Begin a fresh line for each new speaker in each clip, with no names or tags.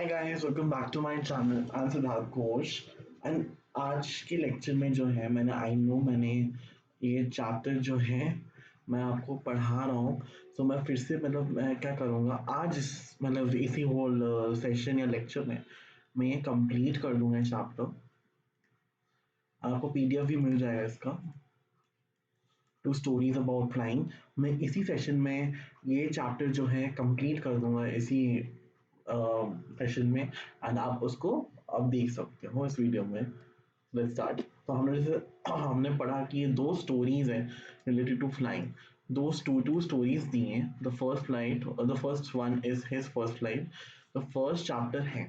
Hi guys, welcome back to my channel. I am Siddharth Ghosh and आज के lecture में जो है मैंने ये चैप्टर जो है मैं आपको पढ़ा रहा हूँ। तो मैं फिर से मैं क्या करूँगा आज इसी होल सेशन या लेक्चर में मैं ये कंप्लीट कर दूंगा ये चैप्टर। आपको पीडीएफ भी मिल जाएगा इसका, टू स्टोरीज अबाउट फ्लाइंग। मैं इसी सेशन में ये चैप्टर जो है कंप्लीट कर दूंगा इसी सेशन में एंड आप उसको अब देख सकते हो इस वीडियो में। Let's start. तो हमने पढ़ा कि ये दो स्टोरीज हैं related to flying. Two stories दी हैं। The first one is his first flight. The first chapter है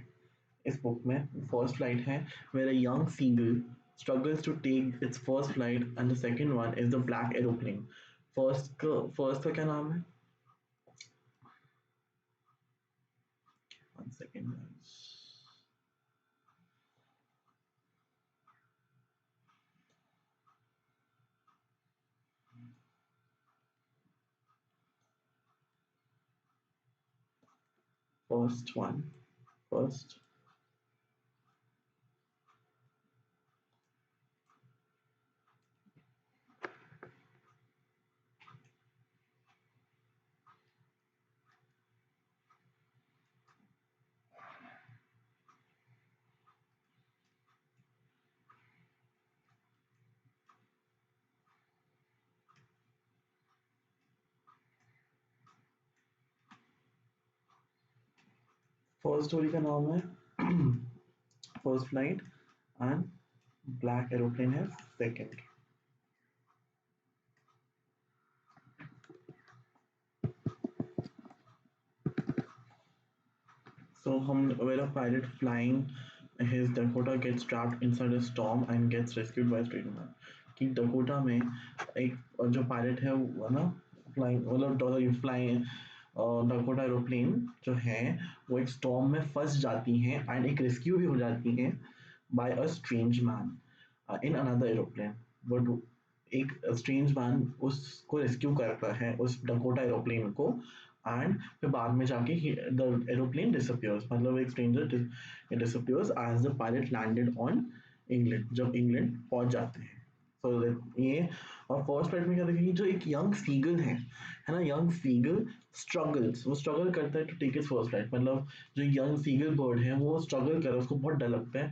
इस बुक में, फर्स्ट फ्लाइट है, where a young seagull struggles to take its first flight, and the second one is the black aeroplane. First का क्या नाम है? One second guys. First first story का नाम है first flight and black aeroplane है second. So where a pilot flying his Dakota gets trapped inside a storm and gets rescued by a stranger. कि Dakota में एक जो pilot है वो ना फ्लाइंग फ्लाइंग डकोटा एरोप्लेन जो है वो एक स्टॉर्म में फंस जाती हैं एंड एक रेस्क्यू भी हो जाती हैं by a strange man in another aeroplane. But एक स्ट्रेंज मैन उसको रेस्क्यू करता है उस डकोटा एरोप्लेन को एंड फिर बाद में जाके द एरोप्लेन डिसअपियर्स, मतलब एक stranger disappears as the pilot landed on England, जब इंग्लैंड पहुंच जाते हैं। सो ये और फर्स्ट पार्ट में क्या देखा कि जो एक यंग सीगल है ना, यंग सीगल वो स्ट्रगल करता है to take is first flight. मतलब जो यंग सीगल बर्ड है वो स्ट्रगल कर रहा है, उसको बहुत डर लगता है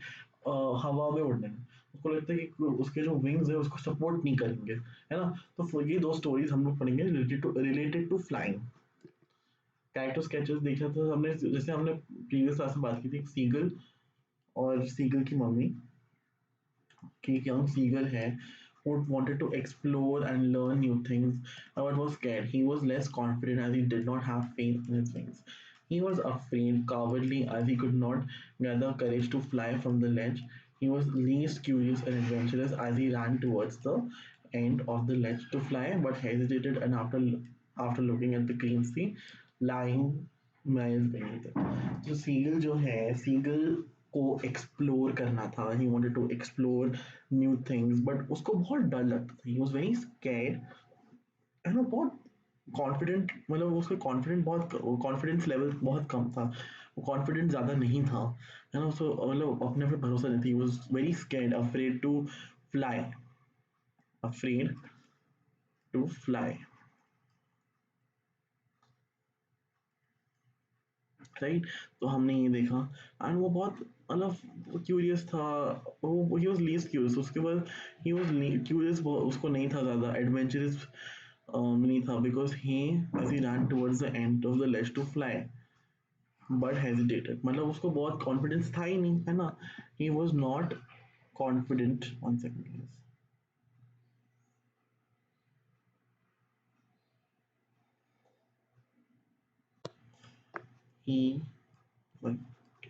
हवा में उड़ने में। उसको लगता है कि उसके जो विंग्स है उसको सपोर्ट नहीं करेंगे, है ना। तो ये दो स्टोरीज हम लोग पढ़ेंगे related to flying. Character sketches देखा था हमने, जैसे हमने प्रीवियस क्लास में बात की थी सीगल और सीगल की मम्मी कि एक young seagull है who wanted to explore and learn new things but was scared. He was less confident as he did not have faith in his wings. He was afraid, cowardly, as he could not gather courage to fly from the ledge. He was least curious and adventurous as he ran towards the end of the ledge to fly, but hesitated and after looking at the clean sea lying miles beneath it. So seagull जो है, seagull को explore करना था, he wanted to explore new things, but उसको बहुत डर लगता था। ही वाज वेरी स्कैर्ड, है ना। बहुत कॉन्फिडेंट, मतलब उसका कॉन्फिडेंस लेवल बहुत कम था, वो कॉन्फिडेंट ज़्यादा नहीं था, है ना। उसको मतलब अपने पे भरोसा नहीं था। He was very scared, afraid to fly, afraid to fly, right. तो हमने ये देखा एंड वो बहुत मतलब क्यूरियस था। वो ही वाज लीस्ट क्यूरियस, उसके बाद ही वाज क्यूरियस, उसको नहीं था ज़्यादा एडवेंचरस नहीं था, because he as he run towards the end of the ledge to fly but hesitated, मतलब उसको बहुत कॉन्फिडेंस था ही नहीं, है ना। He was not confident. One second, he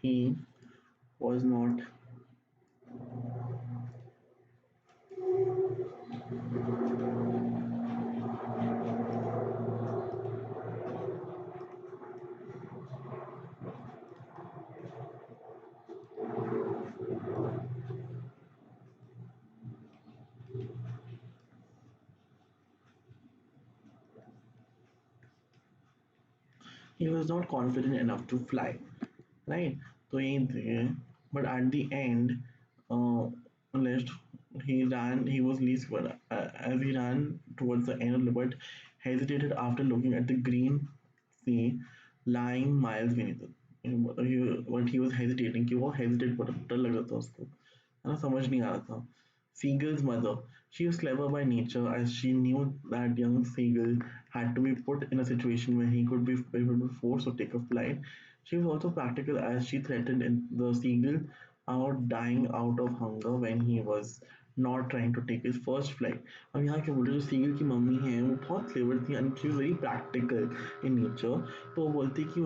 he was not he was not confident enough to fly, right. तो यही थे, but at the end left he was least as he ran towards the end but hesitated after looking at the green sea lying miles beneath it. But he was hesitating कि वो hesitate पर डर लग रहा था उसको, है ना, समझ नहीं आ रहा था. Seagull's mother. She was clever by nature as she knew that young Seagull had to be put in a situation where he would be forced to take a flight. She was also practical as she threatened the Seagull about dying out of hunger when he was not trying to take his first flight. अब यहाँ क्या बोल रहे हैं, जो seagull की mummy है वो बहुत क्लेवर थी and she was very practical in nature. तो वो बोलती कि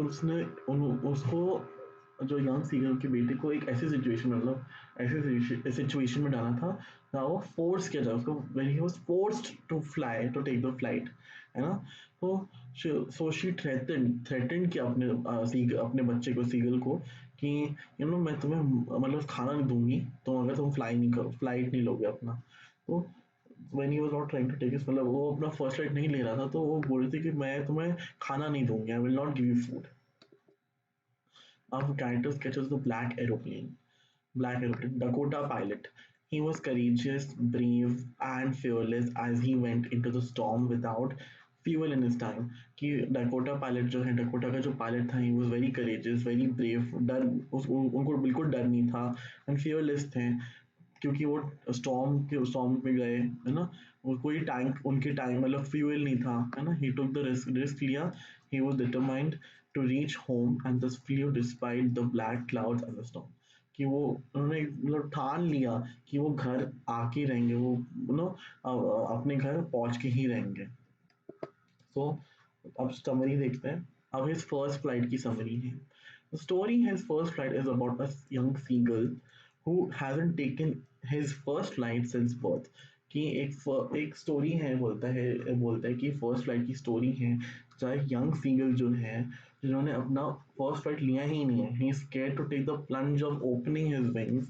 उसको जो यंग सीगल के बेटे को एक ऐसी सिचुएशन मतलब ऐसे सिचुएशन में डाला था जहाँ वो फोर्स किया जाए उसको when he was forced to fly to take the flight, है ना. तो सो शी थ्रेटन किया अपने बच्चे को सीगल को कि मैं तुम्हें मतलब खाना नहीं दूंगी तो अगर तुम फ्लाइट नहीं लोगे अपना. तो when he was not trying to take it मतलब वो अपना फर्स्ट फ्लाइट नहीं ले रहा था तो वो बोल रही थी कि मैं तुम्हें खाना नहीं दूंगी, I will not give you food. Our character sketches the Black Aeroplane, Dakota pilot. He was courageous, brave, and fearless as he went into the storm without fuel in his time. कि Dakota pilot जो है, Dakota का जो pilot था, he was very courageous, very brave. उनको बिल्कुल डर नहीं था and fearless थे क्योंकि वो स्टॉर्म में गए, है ना. वो कोई टैंक उनके टाइम मतलब फ्यूल नहीं था, है ना. ही टुक द रिस्क लिया. He was determined to reach home and thus flew despite the black clouds and the storm. कि वो उन्होंने मतलब ठान लिया कि वो घर आके रहेंगे, वो अपने घर पहुंच के ही रहेंगे. सो अब समरी देखते हैं. अब his first flight की समरी है. The story his first flight is about a young seagull who hasn't taken his first flight since birth. कि एक स्टोरी है, बोलता है कि फर्स्ट फ्लाइट की स्टोरी है जहाँ एक यंग सीगल जो है जिन्होंने अपना फर्स्ट फ्लाइट लिया ही नहीं है. He is scared to take the plunge of opening his wings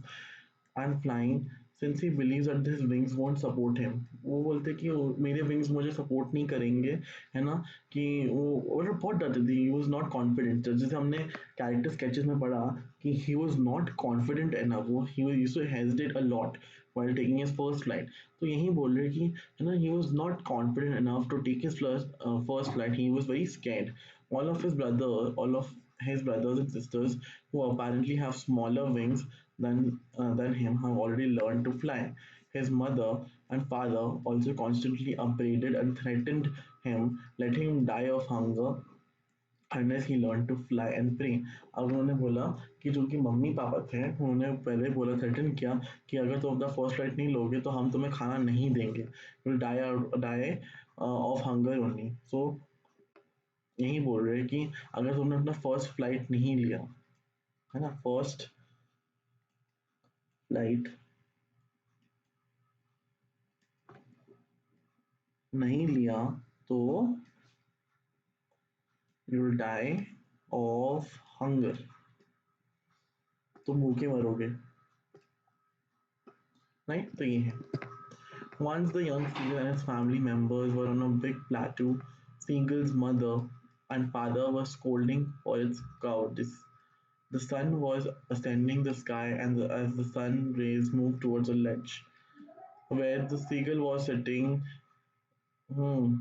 and flying since he believes that his wings won't support him. वो बोलते कि मेरे विंग्स मुझे सपोर्ट नहीं करेंगे, है ना. कि वो और बहुत डरते थे. ही वाज नॉट कॉन्फिडेंट, जैसे हमने कैरेक्टर स्केचेस में पढ़ा कि he was not confident enough. वो he used to hesitate a lot while taking his first flight. तो यही बोल रहे कि, है ना, he was not confident enough to take his first flight. He was very scared. All of his brothers and sisters who apparently have smaller wings than him have already learned to fly. His mother and father also constantly upbraided and threatened him, letting him die of hunger unless he learned to fly and pray. अब उन्होंने बोला कि जो कि mummy papa थे उन्होंने पहले बोला, थ्रेटन किया कि अगर तुम अपना फर्स्ट फ्लाइट नहीं लोगे तो हम तुम्हें खाना नहीं देंगे. Will die of hunger only. So यही बोल रहे हैं कि अगर तुमने अपना फर्स्ट फ्लाइट नहीं लिया, है ना, फर्स्ट फ्लाइट नहीं लिया तो you will die of hunger. तुम भूखे मरोगे, राइट. तो ये है. Once the young seagull and his family members were on a big plateau, Seagull's mother and father were scolding for its cowardice. The sun was ascending the sky, and as the sun rays moved towards a ledge where the seagull was hmm,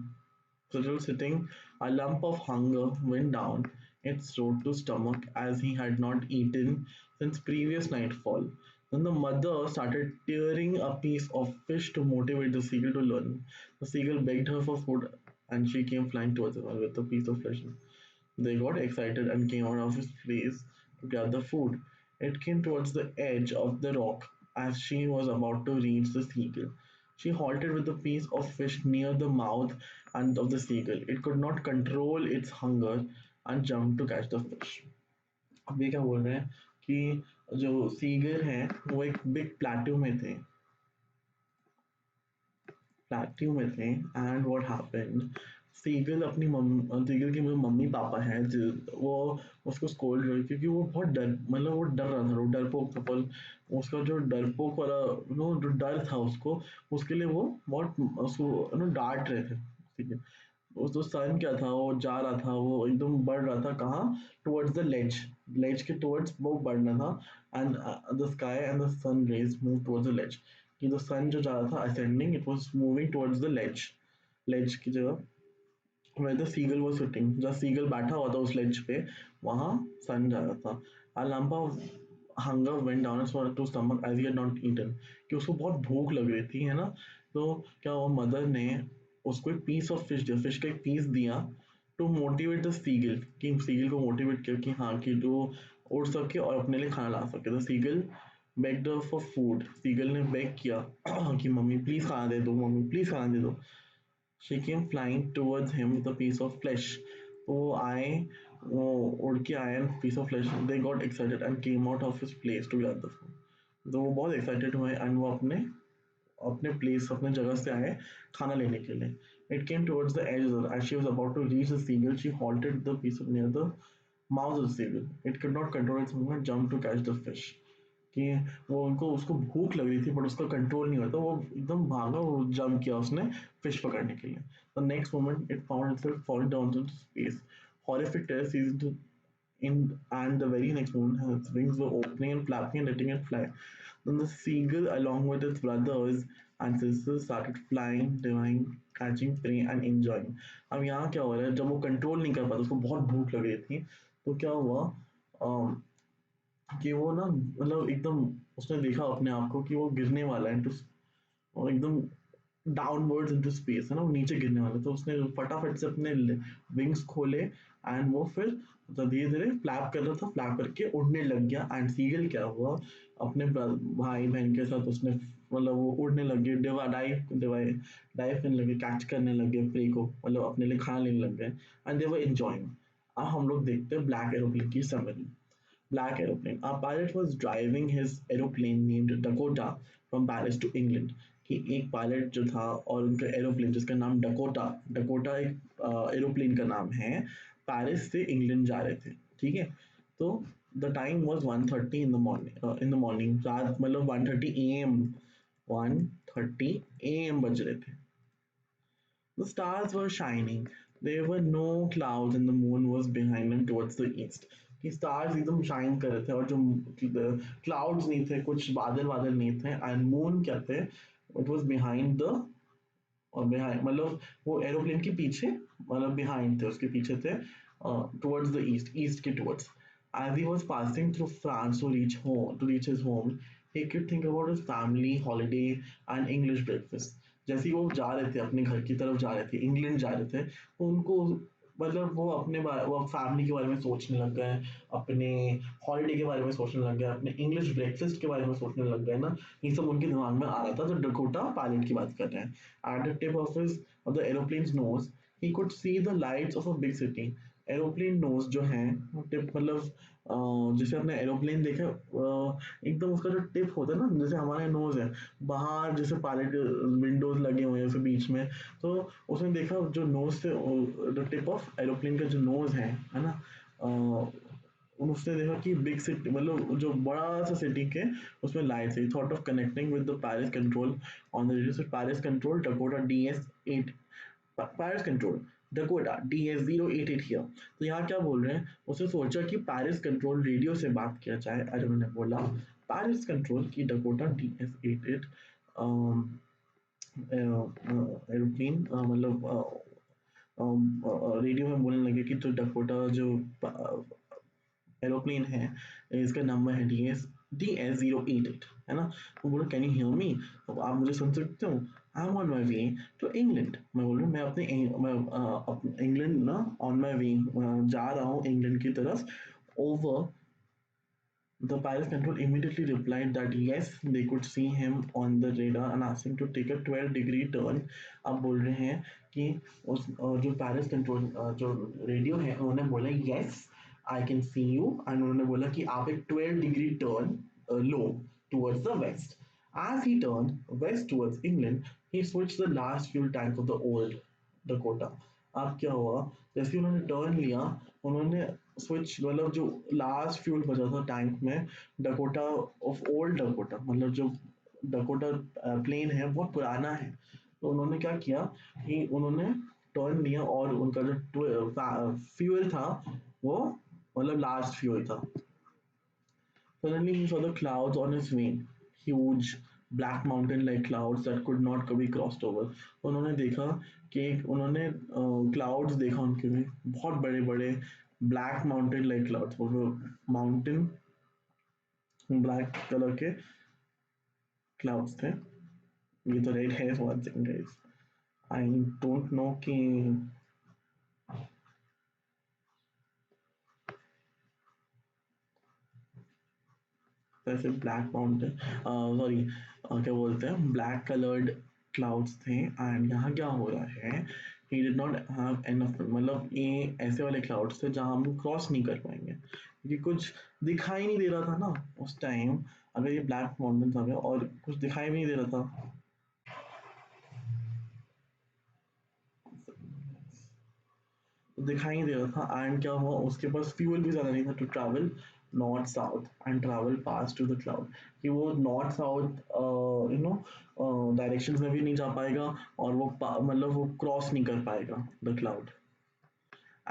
sitting, a lump of hunger went down its throat to stomach as he had not eaten since previous nightfall. Then the mother started tearing a piece of fish to motivate the seagull to learn. The seagull begged her for food and she came flying towards her with a piece of flesh. They got excited and came out of his place to grab the food. It came towards the edge of the rock as she was about to reach the seagull. She halted with a piece of fish near the mouth and of the seagull. It could not control its hunger and jumped to catch the fish. अब ये क्या बोल रहे हैं कि जो seagull हैं वो एक बिग प्लेट्यू में थे एंड व्हाट हैपेंड. सीगल की जो मम्मी पापा हैं वो उसको स्कोल्ड रहे क्योंकि वो बहुत वो डर रहा था. वो डरपोक था पर उसका जो डरपोक वाला जो डर था उसके लिए वो बहुत उसको डांट रहे थे. ठीक है. वो तो सन क्या था, वो जा रहा था, वो एकदम बढ़ रहा था कहाँ, टुवर्ड्स द लेज, लेज के टुवर्ड्स वो बढ़ना था। And the sky and the sun rays move towards the ledge, कि द सन जो जा रहा था ascending, it was moving towards the ledge, ledge की जगह where the seagull was sitting, जहाँ seagull बैठा हुआ था उस ledge पे, वहाँ sun जा रहा था। A lump of hunger went down his to stomach as he had not eaten, कि उसको बहुत भूख लग रही थी, है ना। तो क्या हुआ, मदर ने उसको एक पीस ऑफ फिश दिया, फिश का एक पीस दिया, टू मोटिवेट द सीगल, कि सीगल को मोटिवेट किया कि हाँ कि जो उड़ सके और अपने लिए खाना ला सके। तो seagull begged her for food, seagull ने बेग किया कि मम्मी प्लीज खाना दे दो, मम्मी प्लीज खाना दे दो। She came flying towards him with a piece of flesh. वो आए, वो उड़ के आए piece of flesh. They got excited and came out of his place to grab the food. तो वो बहुत excited हुए and वो अपने अपने place, अपने जगह से आए खाना लेने के लिए. It came towards the edge as she was about to reach the seagull. She halted the piece of near the mouth of the seagull. It could not control its movement, jumped to catch the fish. कि वो उनको उसको भूख लग रही थी but उसका control नहीं होता, वो एकदम भागा, वो जंप किया उसने फिश पकड़ने के लिए। The next moment it found itself falling down to space, horrific terror seized it in, and the very next moment its wings were opening and flapping and letting it fly. Then the seagull along with its brothers and sisters started flying, diving, catching prey and enjoying. अब यहाँ क्या हो रहा है, जब वो control नहीं कर पाता, उसको बहुत भूख लग रही थी, तो क्या हुआ, अम, कि वो ना मतलब एकदम उसने देखा अपने आप को कि वो गिरने वाला है, और एकदम डाउनवर्ड्स इनटू स्पेस, है ना, वो नीचे गिरने वाला है। तो उसने फटाफट से अपने विंग्स खोले एंड वो फिर मतलब धीरे धीरे फ्लैप कर रहा था, फ्लैप करके उड़ने लग गया। एंड सीगल क्या हुआ, अपने भाई बहन के साथ उसने मतलब वो उड़ने लग गए, डाइव करने लगे, कैच करने लगे प्रे को, मतलब अपने लिए खाना लेने लग गए, एंड दे वर एंजॉयिंग। अब हम लोग देखते हैं ब्लैक एरोप्लेन की summary. Black aeroplane. A pilot was driving his aeroplane named Dakota from Paris to England. कि एक पायलट जो था और उनका एरोप्लेन जिसका नाम डकोटा, डकोटा एक एरोप्लेन का नाम है, पेरिस से इंग्लैंड जा रहे थे, ठीक है। तो the time was 1:30 in the morning, in the morning, रात मतलब 1:30 एएम, 1:30 एएम बज रहे थे। The stars were shining. There were no clouds and the moon was behind them towards the east. कि stars एकदम शाइन कर रहे थे और जो क्लाउड्स नहीं थे, कुछ बादल बादल नहीं थे, एंड मून क्या थे, इट वाज बिहाइंड द, और बिहाइंड मतलब वो एरोप्लेन के पीछे, मतलब बिहाइंड थे, उसके पीछे थे, टुवर्ड्स द ईस्ट, ईस्ट के towards. As he was passing through France to reach home, to reach his home, he could think about his family, holiday, and English breakfast. जैसे ही वो जा रहे थे, अपने घर की तरफ जा रहे थे, इंग्लैंड जा रहे थे, तो उनको मतलब वो अपने बारे, वो फैमिली के बारे में सोचने लग गए, अपने हॉलीडे के बारे में सोचने लग गए, अपने इंग्लिश ब्रेकफास्ट के बारे में सोचने लग गए ना। ये सब उनके दिमाग में आ रहा था, तो डकोटा पायलट की बात कर रहे हैं। At the tip of the aeroplanes nose he could see the lights of a big city. Aeroplane nose जो है, टिप मतलब जैसे आपने एरोप्लेन देखा, एकदम उसका जो टिप होता है ना, जैसे हमारे नोज है बाहर, जैसे पायलट विंडोज लगे हुए हैं उसके बीच में, तो उसने देखा जो नोज से, द टिप ऑफ एरोप्लेन का जो नोज है ना, उसने देखा कि बिग सिटी मतलब जो बड़ा सा सिटी के उसमें लाइट्स है। Thought of connecting with the Paris control on the radio, say Paris control Dakota DS8, Paris control Dakota DS088 here. तो यहाँ क्या बोल रहे हैं, उसने सोचा कि पेरिस कंट्रोल रेडियो से बात किया जाए, और उन्होंने बोला पेरिस कंट्रोल की डकोटा DS88 एरोप्लेन मतलब रेडियो में बोलने लगे कि तो डकोटा जो एरोप्लेन है, इसका नंबर है DS088, है ना। वो बोलो कैन यू हियर मी, तो आप मुझे सुन सकते हो। I am on my way to England, मैं बोल रहा हूँ मैं अपने इंग्लैंड ना, ऑन माई वे जा रहा हूँ इंग्लैंड की तरफ। Over the Paris control immediately replied that yes, they could see him on the radar and asked him to take a 12-degree turn. अब बोल रहे हैं कि उस जो पेरिस कंट्रोल जो रेडियो है, उन्होंने बोला yes, I can see you, and उन्होंने बोला कि आप एक 12-degree turn low towards the west. As he turned west towards England, he switched the last fuel tank of the old Dakota. अब क्या हुआ, जैसे ही उन्होंने टर्न लिया, उन्होंने स्विच मतलब जो लास्ट फ्यूल बचा था टैंक में, डकोटा ऑफ ओल्ड डकोटा, मतलब जो डकोटा प्लेन है बहुत पुराना है। तो उन्होंने क्या किया कि उन्होंने टर्न लिया और उनका जो फ्यूल था वो मतलब लास्ट फ्यूल था. Suddenly he saw the clouds on his way, huge black mountain-like clouds that could not be crossed over. उन्होंने देखा कि उन्होंने क्लाउड्स देखा उनके में बहुत बड़े बड़े ब्लैक माउंटेन लाइक क्लाउड्स, वो माउंटेन ब्लैक कलर के क्लाउड्स थे. ये तो रेड है one second guys, I don't know कि ऐसे ब्लैक माउंटेन सॉरी क्या बोलते हैं ब्लैक कलर्ड क्लाउड्स थे. एंड यहाँ क्या हो रहा है, he did not have enough, मतलब ये ऐसे वाले क्लाउड्स थे जहाँ हम क्रॉस नहीं कर पाएंगे क्योंकि कुछ दिखाई नहीं दे रहा था ना उस टाइम. अगर ये ब्लैक माउंटेन आ गया और कुछ दिखाई भी नहीं दे रहा था, दिखाई नहीं दे रहा था. एंड क्या हुआ, उसके पास फ्यूल भी ज़्यादा नहीं था to travel north south and travel pass to the cloud, कि वो north south you know directions में भी नहीं जा पाएगा और वो मतलब वो क्रॉस नहीं कर पाएगा the cloud.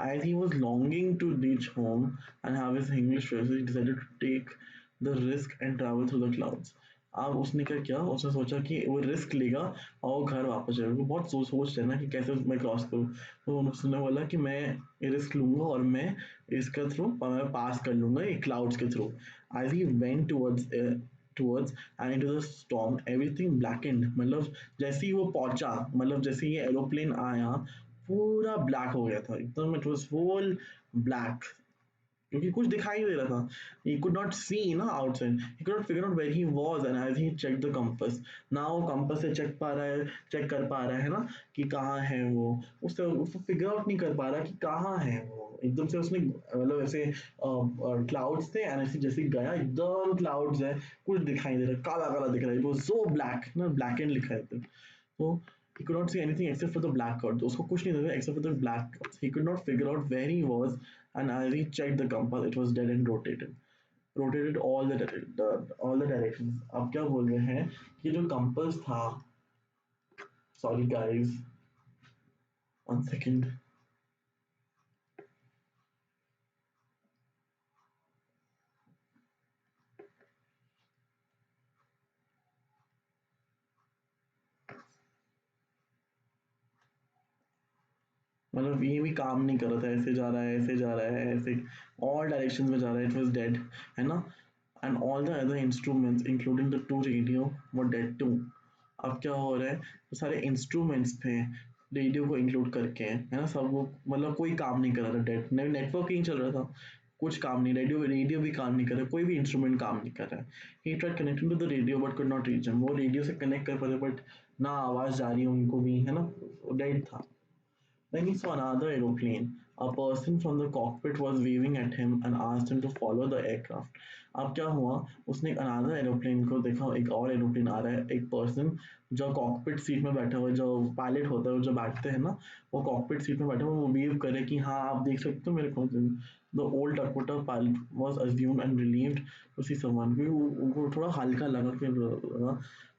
As he was longing to reach home and have his English phrases, he decided to take the risk and travel through the clouds. अब उसने क्या किया, उसने सोचा कि वो रिस्क लेगा और वो घर वापस जाएगा. वो बहुत सोच रहे ना कि कैसे मैं क्रॉस करूँ. तो उसने बोला कि मैं ये रिस्क लूंगा और मैं इसके थ्रू मैं पास कर लूंगा ये क्लाउड्स के through. As he went towards and into the storm everything blackened, मतलब जैसे ही वो पहुंचा, मतलब जैसे ही ये एरोप्लेन आया पूरा ब्लैक हो गया था एकदम. इट वाज होल ब्लैक क्योंकि कुछ दिखाई नहीं दे रहा था. ही कुड नॉट सी ना outside, he could not figure out where he was. And as he check the compass, ना वो कंपास से चेक पा रहा है, चेक कर पा रहा है ना कि कहाँ है वो. उससे उसको फिगर आउट नहीं कर पा रहा कि कहाँ है वो. एकदम से उसने मतलब ऐसे क्लाउड्स थे एंड ऐसे जैसे गया एकदम क्लाउड्स है, कुछ दिखाई नहीं दे रहा, काला काला दिख रहा है. इट वाज सो ब्लैक ना, ब्लैक एंड लिखा है. So he could not see anything except for the black clouds. उसको कुछ नहीं था except for the black clouds. He could not figure out where he was, and as he checked the compass, it was dead and rotated. Rotated all the directions. अब क्या बोल रहे हैं कि जो compass था, sorry guys, 1 second. मतलब ये भी काम नहीं कर रहा था, ऐसे जा रहा है, ऐसे जा रहा है, ऐसे all directions में जा रहा है. It was dead, है ना. And all the other instruments, including the two radio, were dead too. अब क्या हो रहा है, तो सारे इंस्ट्रूमेंट्स थे रेडियो को इंक्लूड करके, है ना, सब वो मतलब कोई काम नहीं कर रहा था. डेट नेटवर्क ही नहीं चल रहा था, कुछ काम नहीं. रेडियो रेडियो भी काम नहीं कर रहा, कोई भी इंस्ट्रूमेंट काम नहीं कर रहा है. He tried connecting to the radio but could not reach him. वो रेडियो से कनेक्ट कर पाते बट ना आवाज़ जा रही है उनको भी, है ना, डेड था. Then he saw another aeroplane. A person from the cockpit was waving at him and asked him to follow the aircraft. अब क्या हुआ, उसने एक अनादर एरोप्लेन को देखा, एक और एरोप्लेन आ रहा है. एक पर्सन जो कॉकपिट सीट में बैठा हुआ है, जो पायलट होता है, जो बैठते हैं ना, वो कॉकपिट सीट में बैठा हुआ, वो वेव करे कि हाँ आप देख सकते हो मेरे को. The old Dakota pilot was assumed and relieved to see someone. क्योंकि उनको थोड़ा हल्का लगा कि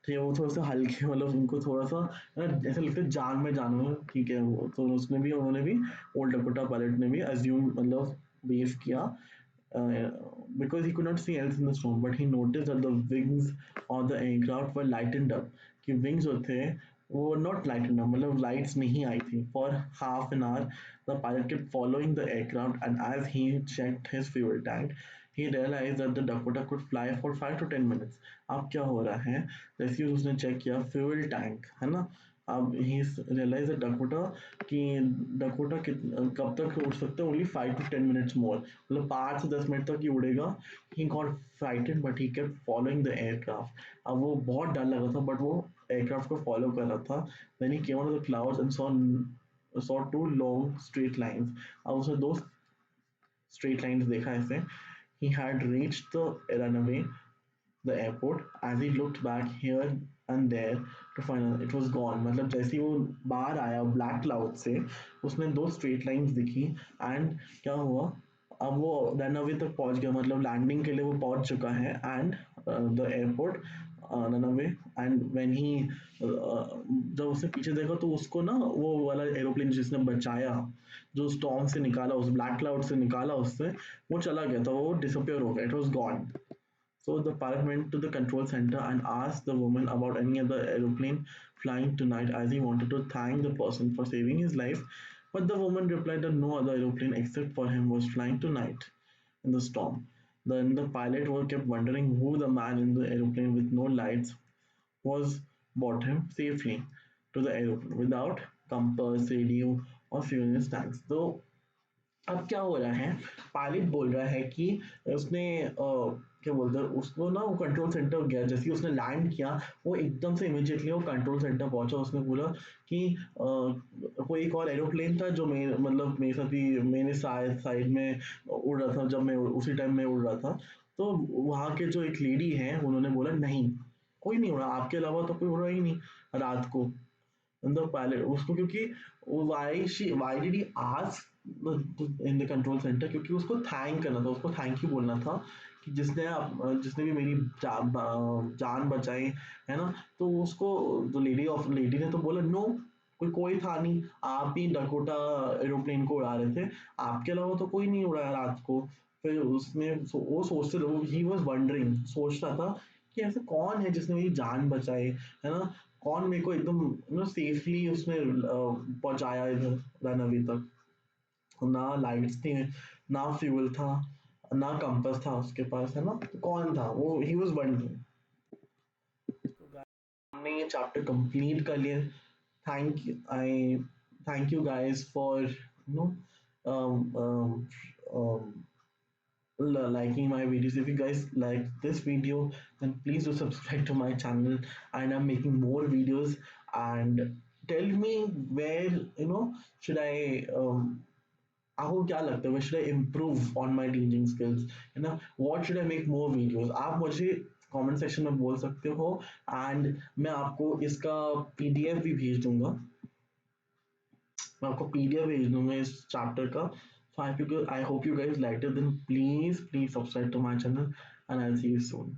थे वो थोड़ा सा हल्के, मतलब उनको थोड़ा सा ऐसा लगता है जान में जान में, ठीक है. वो तो उसने भी, उन्होंने भी, ओल्ड डकोटा पायलट ने भी अज्यूम मतलब बेस किया, because he could not see else in the storm, but he noticed that the wings of the aircraft were lightened up. कि wings जो थे वो not lightened up, मतलब lights नहीं आई थी. For half an hour the pilot kept following the aircraft, and as he checked his fuel tank he realized that the Dakota could fly for 5 to 10 minutes. अब क्या हो रहा है, जैसे ही उसने चेक किया फ्यूल टैंक, है ना, अब ही रियलाइज डकोटा कि डकोटा कब तक उड़ सकता है, ओनली 5 to 10 minutes मोर, मतलब 5 से 10 मिनट तक ही उड़ेगा. He got frightened but he kept following the aircraft. अब वो बहुत डर लगा था बट वो एयरक्राफ्ट को फॉलो कर रहा था. Then he came out of the clouds and saw two long straight lines. अब उसने दो स्ट्रेट लाइंस देखा ऐसे. He had reached the runway, the airport. As he looked back here and there to find out, it was gone. मतलब जैसे ही वो बाहर आया ब्लैक क्लाउड से, उसने दो स्ट्रेट लाइंस दिखी. एंड क्या हुआ, अब वो रनअवे तक पहुंच गया, मतलब लैंडिंग के लिए वो पहुंच चुका है. And the airport runaway. And when he जब उसने पीछे देखा तो उसको ना वो वाला एरोप्लेन जिसने बचाया, जो स्टॉर्म से निकाला, उस ब्लैक क्लाउड से निकाला उससे, वो चला गया था, वो डिसअपियर हो गया, it was gone. So the pilot went to the control center and asked the woman about any other aeroplane flying tonight, as he wanted to thank the person for saving his life. But the woman replied that no other aeroplane except for him was flying tonight in the storm. Then the pilot kept wondering who the man in the aeroplane with no lights was, brought him safely to the aeroplane without compass, radio, or fuel in his tanks. Though अब क्या हो रहा है, pilot बोल रहा है कि उसने क्या बोलते हैं उसको ना, वो कंट्रोल सेंटर गया, जैसे ही उसने लैंड किया वो एकदम से इमीडिएटली वो कंट्रोल सेंटर पहुंचा. उसने बोला कि कोई एक और एरोप्लेन था जो मतलब मेरे साथ भी मेरे साइड साइड में उड़ रहा था, जब मैं उसी टाइम में उड़ रहा था. तो वहाँ के जो एक लेडी है उन्होंने बोला नहीं, कोई नहीं उड़ा, आपके अलावा तो कोई उड़ा ही नहीं रात को. द पायलट उसको, क्योंकि why did he ask in the control centre, क्योंकि उसको थैंक करना था, उसको थैंक यू बोलना था कि जिसने भी मेरी जान बचाई, है ना. तो उसको जो लेडी ने तो बोला नो, कोई कोई था नहीं, आप ही डकोटा एरोप्लेन को उड़ा रहे थे, आपके अलावा तो कोई नहीं उड़ाया रात को. फिर वो सोचते रहो, ही वॉज वंडरिंग, सोच रहा था कि ऐसे कौन है जिसने मेरी जान बचाई, है ना. कौन मेरे को एकदम सेफली उसने पहुंचाया इधर रनवे तक. ना लाइट्स थी, ना फ्यूल था, ना कंपास था उसके पास, है ना. तो कौन था वो, ही वाज वंडरिंग. हमने ये चैप्टर कंप्लीट कर लिया. Thank you, I thank you guys for no liking my videos. If you guys like this video, then please do subscribe to my channel, and I'm making more videos. And tell me where, should I आपको क्या लगता है, where should I improve on my teaching skills, है ना. what should I make more videos, आप मुझे comment section में बोल सकते हो. एंड मैं आपको इसका पीडीएफ भी भेज दूंगा, मैं आपको पीडीएफ भेज दूंगा इस चैप्टर का. So I hope you guys liked it. Then please, please subscribe to my channel, and I'll see you soon.